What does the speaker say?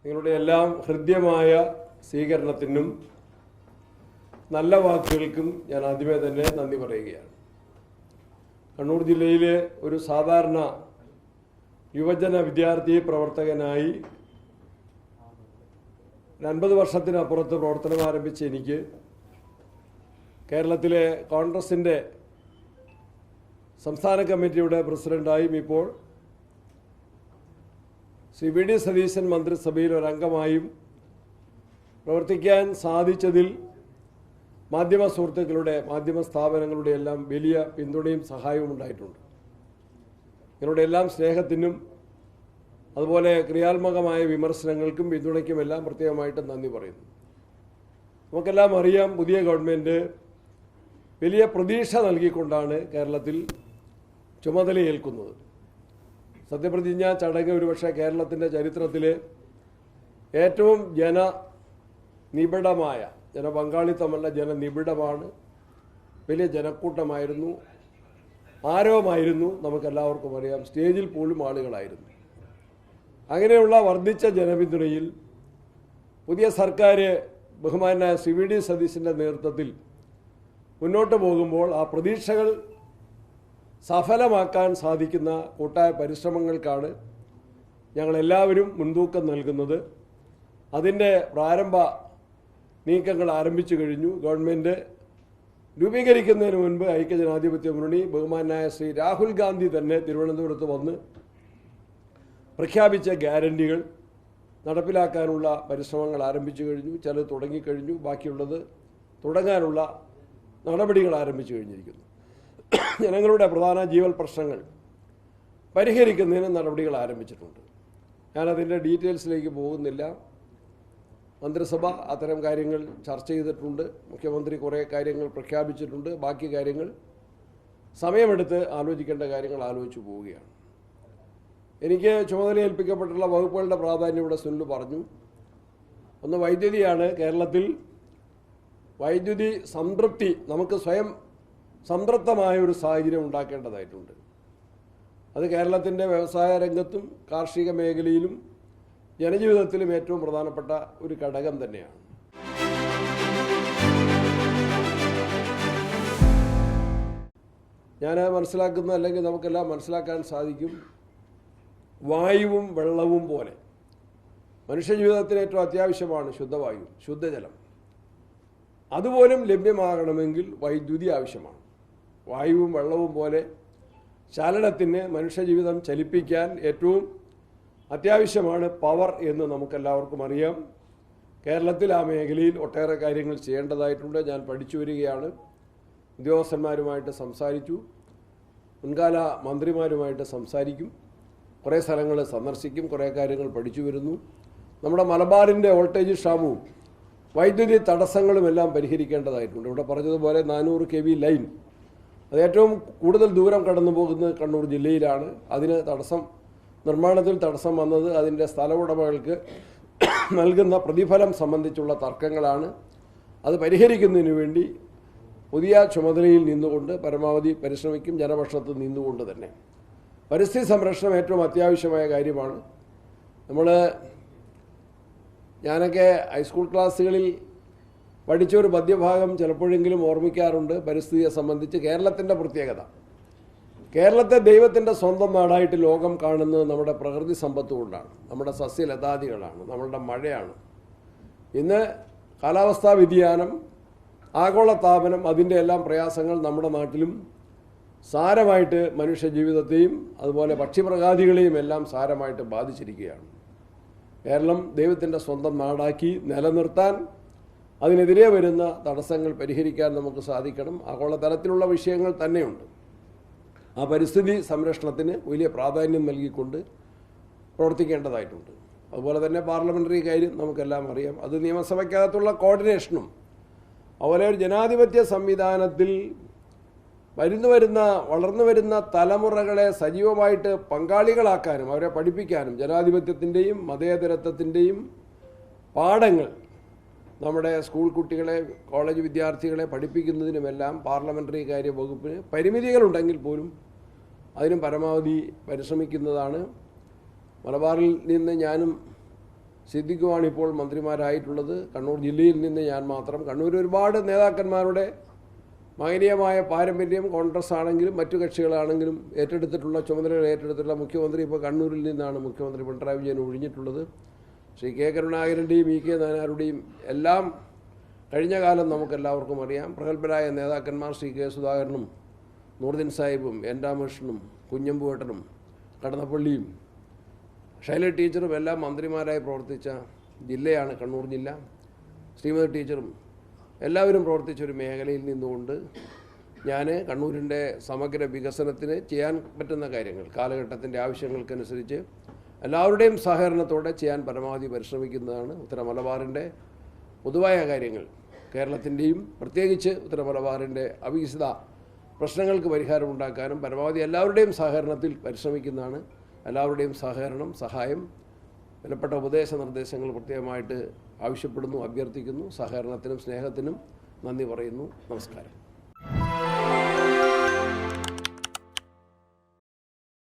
നിങ്ങളുടെ എല്ലാം ഹൃദ്യമായ സ്വീകരണത്തിനും നല്ല വാക്കുകൾക്കും ഞാൻ ആദ്യമേ തന്നെ നന്ദി പറയുകയാണ്. കണ്ണൂർ ജില്ലയിലെ ഒരു സാധാരണ യുവജന വിദ്യാർത്ഥി പ്രവർത്തകനായി 50 വർഷത്തിനപ്പുറത്ത് പ്രവർത്തനം ആരംഭിച്ച എനിക്ക് കേരളത്തിലെ കോൺഗ്രസിൻ്റെ സംസ്ഥാന കമ്മിറ്റിയുടെ പ്രസിഡന്റായും ഇപ്പോൾ ശ്രീ വി ഡി സതീശൻ മന്ത്രിസഭയിൽ ഒരംഗമായും പ്രവർത്തിക്കാൻ സാധിച്ചതിൽ മാധ്യമ സുഹൃത്തുക്കളുടെ, മാധ്യമ സ്ഥാപനങ്ങളുടെ എല്ലാം വലിയ പിന്തുണയും സഹായവും ഉണ്ടായിട്ടുണ്ട്. നിങ്ങളുടെ എല്ലാം സ്നേഹത്തിനും അതുപോലെ ക്രിയാത്മകമായ വിമർശനങ്ങൾക്കും പിന്തുണയ്ക്കുമെല്ലാം പ്രത്യേകമായിട്ട് നന്ദി പറയുന്നു. നമുക്കെല്ലാം അറിയാം, പുതിയ ഗവൺമെൻറ് വലിയ പ്രതീക്ഷ നൽകിക്കൊണ്ടാണ് കേരളത്തിൽ ചുമതലയേൽക്കുന്നത്. സത്യപ്രതിജ്ഞാ ചടങ്ങ് ഒരുപക്ഷെ കേരളത്തിൻ്റെ ചരിത്രത്തിലെ ഏറ്റവും ജനനിബിഡമായ, ജനപങ്കാളിത്തമല്ല ജനനിബിഡമാണ്. വലിയ ജനക്കൂട്ടമായിരുന്നു, ആരവമായിരുന്നു. നമുക്കെല്ലാവർക്കും അറിയാം, സ്റ്റേജിൽ പോലും ആളുകളായിരുന്നു. അങ്ങനെയുള്ള വർദ്ധിച്ച ജനപിന്തുണയിൽ പുതിയ സർക്കാർ ബഹുമാനായ ശ്രീ വി ഡി സതീശൻ്റെ നേതൃത്വത്തിൽ മുന്നോട്ട് പോകുമ്പോൾ ആ പ്രതീക്ഷകൾ സഫലമാക്കാൻ സാധിക്കുന്ന കൂട്ടായ പരിശ്രമങ്ങൾക്കാണ് ഞങ്ങളെല്ലാവരും മുൻതൂക്കം നൽകുന്നത്. അതിൻ്റെ പ്രാരംഭ നീക്കങ്ങൾ ആരംഭിച്ചു കഴിഞ്ഞു. ഗവൺമെൻറ് രൂപീകരിക്കുന്നതിന് മുൻപ് ഐക്യജനാധിപത്യ മുന്നണി ബഹുമാനായ ശ്രീ രാഹുൽ ഗാന്ധി തന്നെ തിരുവനന്തപുരത്ത് വന്ന് പ്രഖ്യാപിച്ച ഗ്യാരണ്ടികൾ നടപ്പിലാക്കാനുള്ള പരിശ്രമങ്ങൾ ആരംഭിച്ചു കഴിഞ്ഞു. ചിലത് തുടങ്ങിക്കഴിഞ്ഞു, ബാക്കിയുള്ളത് തുടങ്ങാനുള്ള നടപടികൾ ആരംഭിച്ചു കഴിഞ്ഞിരിക്കുന്നു. ജനങ്ങളുടെ പ്രധാന ജീവൽ പ്രശ്നങ്ങൾ പരിഹരിക്കുന്നതിന് നടപടികൾ ആരംഭിച്ചിട്ടുണ്ട്. ഞാനതിൻ്റെ ഡീറ്റെയിൽസിലേക്ക് പോകുന്നില്ല. മന്ത്രിസഭ അത്തരം കാര്യങ്ങൾ ചർച്ച ചെയ്തിട്ടുണ്ട്. മുഖ്യമന്ത്രി കുറേ കാര്യങ്ങൾ പ്രഖ്യാപിച്ചിട്ടുണ്ട്. ബാക്കി കാര്യങ്ങൾ സമയമെടുത്ത് ആലോചിക്കേണ്ട കാര്യങ്ങൾ ആലോചിച്ചു പോവുകയാണ്. എനിക്ക് ചുമതല ഏൽപ്പിക്കപ്പെട്ടുള്ള വകുപ്പുകളുടെ പ്രാധാന്യം ഇവിടെ സുനിൽ പറഞ്ഞു. ഒന്ന് വൈദ്യുതിയാണ്. കേരളത്തിൽ വൈദ്യുതി സംതൃപ്തി, നമുക്ക് സ്വയം സംതൃപ്തമായ ഒരു സാഹചര്യം ഉണ്ടാക്കേണ്ടതായിട്ടുണ്ട്. അത് കേരളത്തിൻ്റെ വ്യവസായ രംഗത്തും കാർഷിക മേഖലയിലും ജനജീവിതത്തിലും ഏറ്റവും പ്രധാനപ്പെട്ട ഒരു ഘടകം തന്നെയാണ്. ഞാൻ മനസ്സിലാക്കുന്ന, അല്ലെങ്കിൽ നമുക്കെല്ലാം മനസ്സിലാക്കാൻ സാധിക്കും, വായുവും വെള്ളവും പോലെ മനുഷ്യജീവിതത്തിന് ഏറ്റവും അത്യാവശ്യമാണ് ശുദ്ധവായു, ശുദ്ധജലം. അതുപോലും ലഭ്യമാകണമെങ്കിൽ വൈദ്യുതി ആവശ്യമാണ്. വായുവും വെള്ളവും പോലെ ചലനത്തിന്, മനുഷ്യജീവിതം ചലിപ്പിക്കാൻ ഏറ്റവും അത്യാവശ്യമാണ് പവർ എന്ന് നമുക്കെല്ലാവർക്കും അറിയാം. കേരളത്തിൽ ആ മേഖലയിൽ ഒട്ടേറെ കാര്യങ്ങൾ ചെയ്യേണ്ടതായിട്ടുണ്ട്. ഞാൻ പഠിച്ചു വരികയാണ്. ഉദ്യോഗസ്ഥന്മാരുമായിട്ട് സംസാരിച്ചു, മുൻകാല മന്ത്രിമാരുമായിട്ട് സംസാരിക്കും, കുറേ സ്ഥലങ്ങൾ സന്ദർശിക്കും, കുറേ കാര്യങ്ങൾ പഠിച്ചു വരുന്നു. നമ്മുടെ മലബാറിൻ്റെ വോൾട്ടേജ് ക്ഷാമവും വൈദ്യുതി തടസ്സങ്ങളുമെല്ലാം പരിഹരിക്കേണ്ടതായിട്ടുണ്ട്. ഇവിടെ പറഞ്ഞതുപോലെ 400 kV ലൈൻ, അത് ഏറ്റവും കൂടുതൽ ദൂരം കടന്നു പോകുന്നത് കണ്ണൂർ ജില്ലയിലാണ്. അതിന് തടസ്സം, നിർമ്മാണത്തിൽ തടസ്സം വന്നത് അതിൻ്റെ സ്ഥല ഉടമകൾക്ക് നൽകുന്ന പ്രതിഫലം സംബന്ധിച്ചുള്ള തർക്കങ്ങളാണ്. അത് പരിഹരിക്കുന്നതിന് വേണ്ടി പുതിയ ചുമതലയിൽ നിന്നുകൊണ്ട് പരമാവധി പരിശ്രമിക്കും, ജനപക്ഷത്ത് നിന്നുകൊണ്ട് തന്നെ. പരിസ്ഥിതി സംരക്ഷണം ഏറ്റവും അത്യാവശ്യമായ കാര്യമാണ്. ഞാനൊക്കെ ഹൈസ്കൂൾ ക്ലാസ്സുകളിൽ പഠിച്ചൊരു പദ്യഭാഗം ചിലപ്പോഴെങ്കിലും ഓർമ്മിക്കാറുണ്ട് പരിസ്ഥിതിയെ സംബന്ധിച്ച്. കേരളത്തിൻ്റെ പ്രത്യേകത, കേരളത്തെ ദൈവത്തിൻ്റെ സ്വന്തം നാടായിട്ട് ലോകം കാണുന്നത് നമ്മുടെ പ്രകൃതി സമ്പത്ത് കൊണ്ടാണ്, നമ്മുടെ സസ്യലതാദികളാണ്, നമ്മളുടെ മഴയാണ്. ഇന്ന് കാലാവസ്ഥാ വ്യതിയാനം, ആഗോളതാപനം, അതിൻ്റെ എല്ലാം പ്രയാസങ്ങൾ നമ്മുടെ നാട്ടിലും സാരമായിട്ട് മനുഷ്യജീവിതത്തെയും അതുപോലെ പക്ഷിമൃഗാദികളെയും എല്ലാം സാരമായിട്ട് ബാധിച്ചിരിക്കുകയാണ്. കേരളം ദൈവത്തിൻ്റെ സ്വന്തം നാടാക്കി നിലനിർത്താൻ, അതിനെതിരെ വരുന്ന തടസ്സങ്ങൾ പരിഹരിക്കാൻ നമുക്ക് സാധിക്കണം. ആഗോളതലത്തിലുള്ള വിഷയങ്ങൾ തന്നെയുണ്ട്. ആ പരിസ്ഥിതി സംരക്ഷണത്തിന് വലിയ പ്രാധാന്യം നൽകിക്കൊണ്ട് പ്രവർത്തിക്കേണ്ടതായിട്ടുണ്ട്. അതുപോലെ തന്നെ പാർലമെൻ്ററി കാര്യം നമുക്കെല്ലാം അറിയാം. അത് നിയമസഭയ്ക്കകത്തുള്ള കോർഡിനേഷനും, അതുപോലെ ഒരു ജനാധിപത്യ സംവിധാനത്തിൽ വളർന്നു വരുന്ന തലമുറകളെ സജീവമായിട്ട് പങ്കാളികളാക്കാനും അവരെ പഠിപ്പിക്കാനും ജനാധിപത്യത്തിൻ്റെയും മതേതരത്വത്തിൻ്റെയും പാഠങ്ങൾ നമ്മുടെ സ്കൂൾ കുട്ടികളെ, കോളേജ് വിദ്യാർത്ഥികളെ പഠിപ്പിക്കുന്നതിനുമെല്ലാം പാർലമെൻ്ററി കാര്യ വകുപ്പിന് പരിമിതികളുണ്ടെങ്കിൽ പോലും അതിനും പരമാവധി പരിശ്രമിക്കുന്നതാണ്. മലബാറിൽ നിന്ന് ഞാനും സിദ്ദിഖുമാണ് ഇപ്പോൾ മന്ത്രിമാരായിട്ടുള്ളത്. കണ്ണൂർ ജില്ലയിൽ നിന്ന് ഞാൻ മാത്രം. കണ്ണൂർ ഒരുപാട് നേതാക്കന്മാരുടെ മഹനീയമായ പാരമ്പര്യം കോൺഗ്രസ് ആണെങ്കിലും മറ്റു കക്ഷികളാണെങ്കിലും ഏറ്റെടുത്തിട്ടുള്ള ചുമതലകൾ ഏറ്റെടുത്തിട്ടുള്ള മുഖ്യമന്ത്രി ഇപ്പോൾ കണ്ണൂരിൽ നിന്നാണ് മുഖ്യമന്ത്രി പിണറായി വിജയൻ ഒഴിഞ്ഞിട്ടുള്ളത്. ശ്രീ കെ കരുണാകരൻ്റെയും ഇ കെ നായനാരുടെയും എല്ലാം കഴിഞ്ഞ കാലം നമുക്കെല്ലാവർക്കും അറിയാം. പ്രഗത്ഭരായ നേതാക്കന്മാർ ശ്രീ കെ സുധാകരനും നൂറുദ്ദീൻ സാഹിബും എൻ രാമകൃഷ്ണനും കുഞ്ഞമ്പുവേട്ടനും കടന്നപ്പള്ളിയും ശൈല ടീച്ചറും എല്ലാം മന്ത്രിമാരായി പ്രവർത്തിച്ച ജില്ലയാണ് കണ്ണൂർ ജില്ല. ശ്രീമതി ടീച്ചറും എല്ലാവരും പ്രവർത്തിച്ച ഒരു മേഖലയിൽ നിന്നുകൊണ്ട് ഞാൻ കണ്ണൂരിൻ്റെ സമഗ്ര വികസനത്തിന് ചെയ്യാൻ പറ്റുന്ന കാര്യങ്ങൾ കാലഘട്ടത്തിൻ്റെ ആവശ്യങ്ങൾക്കനുസരിച്ച് എല്ലാവരുടെയും സഹകരണത്തോടെ ചെയ്യാൻ പരമാവധി പരിശ്രമിക്കുന്നതാണ്. ഉത്തര മലബാറിൻ്റെ പൊതുവായ കാര്യങ്ങൾ കേരളത്തിൻ്റെയും പ്രത്യേകിച്ച് ഉത്തര മലബാറിൻ്റെ അവികസിത പ്രശ്നങ്ങൾക്ക് പരിഹാരമുണ്ടാക്കാനും പരമാവധി എല്ലാവരുടെയും സഹകരണത്തിൽ പരിശ്രമിക്കുന്നതാണ്. എല്ലാവരുടെയും സഹകരണം, സഹായം, വിലപ്പെട്ട ഉപദേശ നിർദ്ദേശങ്ങൾ പ്രത്യേകമായിട്ട് ആവശ്യപ്പെടുന്നു, അഭ്യർത്ഥിക്കുന്നു. സഹകരണത്തിനും സ്നേഹത്തിനും നന്ദി പറയുന്നു. നമസ്കാരം.